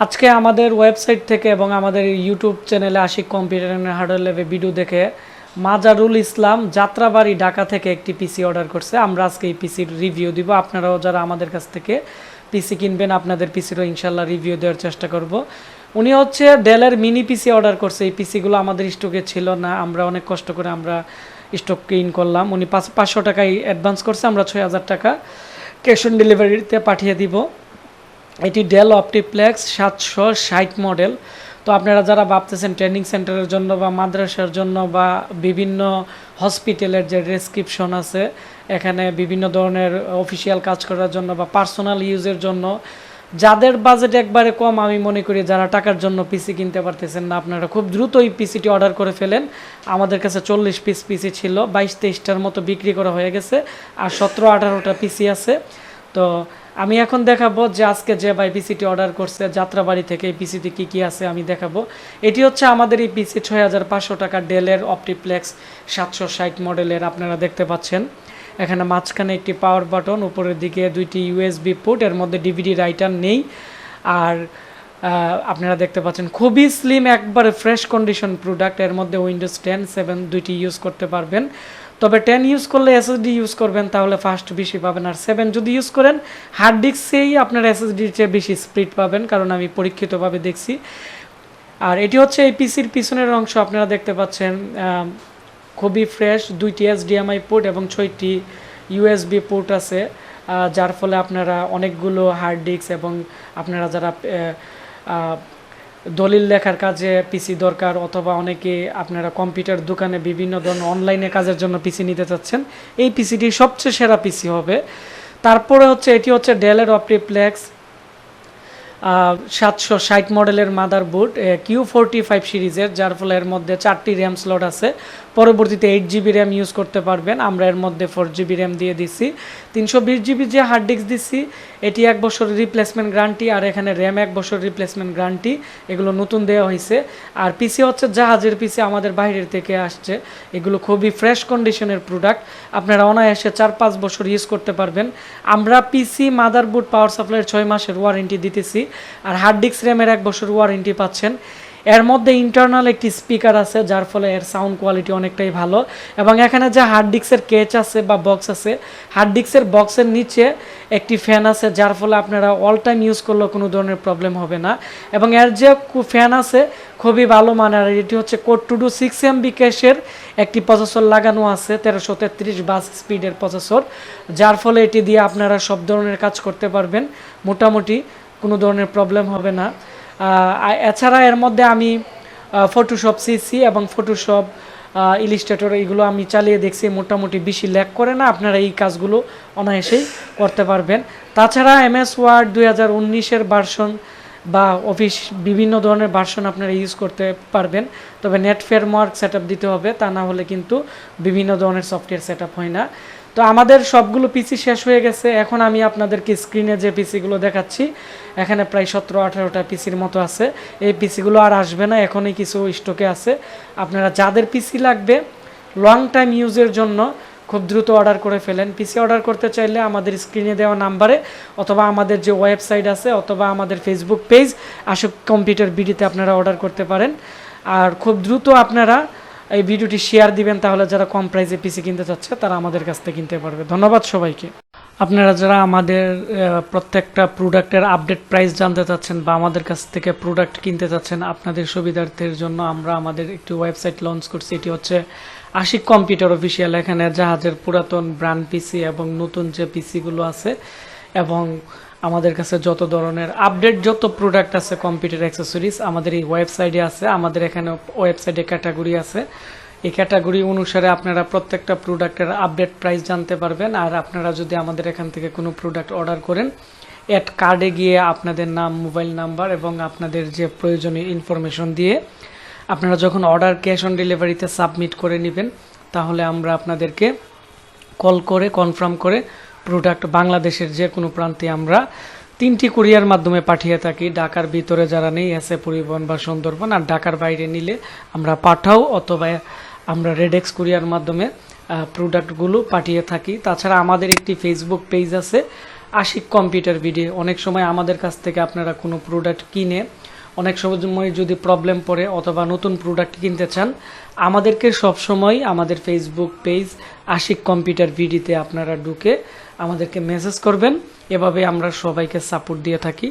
আজকে আমাদের ওয়েবসাইট থেকে এবং আমাদের ইউটিউব চ্যানেলে আশিক কম্পিউটার অ্যান্ড হার্ডওয়্যার ল্যাবে ভিডিও দেখে মাজারুল ইসলাম যাত্রাবাড়ি ঢাকা থেকে একটি পিসি অর্ডার করছে। আমরা আজকে এই পিসির রিভিউ দিব। আপনারাও যারা আমাদের কাছ থেকে পিসি কিনবেন আপনাদের পিসিরও ইনশাল্লাহ রিভিউ দেওয়ার চেষ্টা করব। উনি হচ্ছে ডেলের মিনি পিসি অর্ডার করছে। এই পিসিগুলো আমাদের স্টকে ছিল না, আমরা অনেক কষ্ট করে আমরা স্টক ইন করলাম। উনি 500 টাকায় অ্যাডভান্স করছে, আমরা 6000 টাকা ক্যাশ অন ডেলিভারিতে পাঠিয়ে দিব। এটি ডেল অপটিপ্লেক্স 760 মডেল। তো আপনারা যারা ভাবতেছেন ট্রেনিং সেন্টারের জন্য বা মাদ্রাসার জন্য বা বিভিন্ন হসপিটালের যে ডেসক্রিপশন আছে এখানে বিভিন্ন ধরনের অফিসিয়াল কাজ করার জন্য বা পার্সোনাল ইউজের জন্য, যাদের বাজেট একবারে কম, আমি মনে করি যারা টাকার জন্য পিসি কিনতে পারতেছেন না, আপনারা খুব দ্রুত এই পিসিটি অর্ডার করে ফেলেন। আমাদের কাছে 40 পিস পিসি ছিল, 22-23টার মতো বিক্রি করা হয়ে গেছে, আর 17-18টা পিসি আছে। তো আমি এখন দেখাবো যে আজকে যে ভাই পিসিটি অর্ডার করছে যাত্রাবাড়ি থেকে, এই পিসিটি কী কী আছে আমি দেখাবো। এটি হচ্ছে আমাদের এই পিসি 6500 টাকা ডেলের অপটিপ্লেক্স 760 মডেলের। আপনারা দেখতে পাচ্ছেন এখানে মাঝখানে একটি পাওয়ার বাটন, উপরের দিকে 2টি ইউএসবি পোর্ট, এর মধ্যে ডিভিডি রাইটার নেই। আর আপনারা দেখতে পাচ্ছেন খুবই স্লিম, একবারে ফ্রেশ কন্ডিশন প্রোডাক্ট। এর মধ্যে উইন্ডোজ 10, 7 দুইটি ইউজ করতে পারবেন। তবে 10 ইউজ করলে এসএসডি ইউজ করবেন, তাহলে ফাস্ট বেশি পাবেন। আর 7 যদি ইউজ করেন হার্ড ডিস্কেই আপনার এসএসডির চেয়ে বেশি স্পিড পাবেন, কারণ আমি পরীক্ষিতভাবে দেখছি। আর এটি হচ্ছে এই পিসির পিছনের অংশ, আপনারা দেখতে পাচ্ছেন খুবই ফ্রেশ। 2টি HDMI পোর্ট এবং 6টি ইউএসবি পোর্ট আছে, যার ফলে আপনারা অনেকগুলো হার্ড ডিস্ক এবং আপনারা যারা দলিল লেখার কাজে পিসি দরকার, অথবা অনেকে আপনারা কম্পিউটার দোকানে বিভিন্ন ধরনের অনলাইনে কাজের জন্য পিসি নিতে চাচ্ছেন, এই পিসিটি সবচেয়ে সেরা পিসি হবে। তারপরে হচ্ছে এটি হচ্ছে ডেলের অপটিপ্লেক্স 760 মডেলের মাদারবোর্ড, Q45 সিরিজের, যার ফলে এর মধ্যে 4টি র্যাম স্লট আছে। পরবর্তীতে 8GB র্যাম ইউজ করতে পারবেন। আমরা এর মধ্যে 4GB র্যাম দিয়ে দিচ্ছি। 320GB যে হার্ড ডিস্ক দিচ্ছি এটি 1 বছরের রিপ্লেসমেন্ট গ্যারান্টি, আর এখানে র্যাম 1 বছর রিপ্লেসমেন্ট গ্যারান্টি, এগুলো নতুন দেওয়া হয়েছে। আর পিসি হচ্ছে জাহাজের পিসি, আমাদের বাইরের থেকে আসছে। এগুলো খুবই ফ্রেশ কন্ডিশনের প্রোডাক্ট, আপনারা অনায়াসে 4-5 বছর ইউজ করতে পারবেন। আমরা পিসি মাদারবোর্ড পাওয়ার সাপ্লাইয়ের 6 মাসের ওয়ারেন্টি দিতেছি, আর হার্ড ডিস্ক র্যামের 1 বছর ওয়ারেন্টি পাচ্ছেন। এর মধ্যে ইন্টারনাল একটি স্পিকার আছে, যার ফলে এর সাউন্ড কোয়ালিটি অনেকটাই ভালো। এবং এখানে যে হার্ড ডিস্কের কেচ আছে বা বক্স আছে, হার্ড ডিস্কের বক্সের নিচে একটি ফ্যান আছে, যার ফলে আপনারা অল টাইম ইউজ করলেও কোনো ধরনের প্রবলেম হবে না। এবং এর যে ফ্যান আছে খুবই ভালো মানের। এটি হচ্ছে কোড 2 6MB ক্যাশের একটি প্রসেসর লাগানো আছে, 1333 বাস স্পিডের প্রসেসর, যার ফলে এটি দিয়ে আপনারা সব ধরনের কাজ করতে পারবেন, মোটামুটি কোনো ধরনের প্রবলেম হবে না। এছাড়া এর মধ্যে আমি ফটোশপ সিসি এবং ফটোশপ ইলিস্ট্রেটর এগুলো আমি চালিয়ে দেখছি, মোটামুটি বেশি ল্যাগ করে না, আপনারা এই কাজগুলো অনায়াসেই করতে পারবেন। তাছাড়া MS ওয়ার্ড 2019-এর ভার্সন বা অফিস বিভিন্ন ধরনের ভার্সন আপনারা ইউজ করতে পারবেন। তবে নেট ফ্রেমওয়ার্ক সেটআপ দিতে হবে, তা না হলে কিন্তু বিভিন্ন ধরনের সফটওয়্যার সেটআপ হয় না। তো আমাদের সবগুলো পিসি শেষ হয়ে গেছে। এখন আমি আপনাদেরকে স্ক্রিনে যে পিসিগুলো দেখাচ্ছি এখানে প্রায় 17-18টা পিসির মতো আছে। এই পিসিগুলো আর আসবে না, এখনই কিছু স্টকে আছে। আপনারা যাদের পিসি লাগবে লং টাইম ইউজের জন্য খুব দ্রুত অর্ডার করে ফেলেন। পিসি অর্ডার করতে চাইলে আমাদের স্ক্রিনে দেওয়া নাম্বারে, অথবা আমাদের যে ওয়েবসাইট আছে, অথবা আমাদের ফেসবুক পেজ আশিক কম্পিউটার বিডিতে আপনারা অর্ডার করতে পারেন। আর খুব দ্রুত আপনারা এই ভিডিওটি শেয়ার দিবেন, তাহলে যারা কম প্রাইসে পিসি কিনতে চাচ্ছে তারা আমাদের কাছ থেকে কিনতে পারবে। ধন্যবাদ সবাইকে। আপনারা যারা আমাদের প্রত্যেকটা প্রোডাক্টের আপডেট প্রাইস জানতে চাচ্ছেন বা আমাদের কাছ থেকে প্রোডাক্ট কিনতে চাচ্ছেন, আপনাদের সুবিধার্থের জন্য আমরা আমাদের একটি ওয়েবসাইট লঞ্চ করছি। এটি হচ্ছে আশিক কম্পিউটার অফিসিয়াল। এখানে জাহাজের পুরাতন ব্র্যান্ড পিসি এবং নতুন যে পিসিগুলো আছে, এবং আমাদের কাছে যত ধরনের আপডেট যত প্রোডাক্ট আছে কম্পিউটার অ্যাক্সেসরিজ আমাদের এই ওয়েবসাইটে আছে। আমাদের এখানে ওয়েবসাইটে ক্যাটাগরি আছে, এই ক্যাটাগরি অনুসারে আপনারা প্রত্যেকটা প্রোডাক্টের আপডেট প্রাইস জানতে পারবেন। আর আপনারা যদি আমাদের এখান থেকে কোনো প্রোডাক্ট অর্ডার করেন, অ্যাড কার্ডে গিয়ে আপনাদের নাম, মোবাইল নাম্বার এবং আপনাদের যে প্রয়োজনীয় ইনফরমেশন দিয়ে আপনারা যখন অর্ডার ক্যাশ অন ডেলিভারিতে সাবমিট করে নেবেন, তাহলে আমরা আপনাদেরকে কল করে কনফার্ম করে প্রোডাক্ট বাংলাদেশের যে কোনো প্রান্তে আমরা 3টি কুরিয়ার মাধ্যমে পাঠিয়ে থাকি। ঢাকার ভিতরে যারা নেই এসএ পরিবহন বা সুন্দরবন, আর ঢাকার বাইরে নিলে আমরা পাঠাও অথবা আমরা রেডেক্স কুরিয়ার মাধ্যমে প্রোডাক্টগুলো পাঠিয়ে থাকি। তাছাড়া আমাদের একটি ফেসবুক পেজ আছে, আশিক কম্পিউটার ভিডি। অনেক সময় আমাদের কাছ থেকে আপনারা কোনো প্রোডাক্ট কিনে অনেক সময় যদি প্রবলেম পড়ে অথবা নতুন প্রোডাক্ট কিনতে চান, আমাদেরকে সবসময় আমাদের ফেসবুক পেজ আশিক কম্পিউটার ভিডিতে আপনারা ঢুকে আমাদেরকে মেসেজ করবেন। এভাবে আমরা সবাইকে সাপোর্ট দিয়ে থাকি।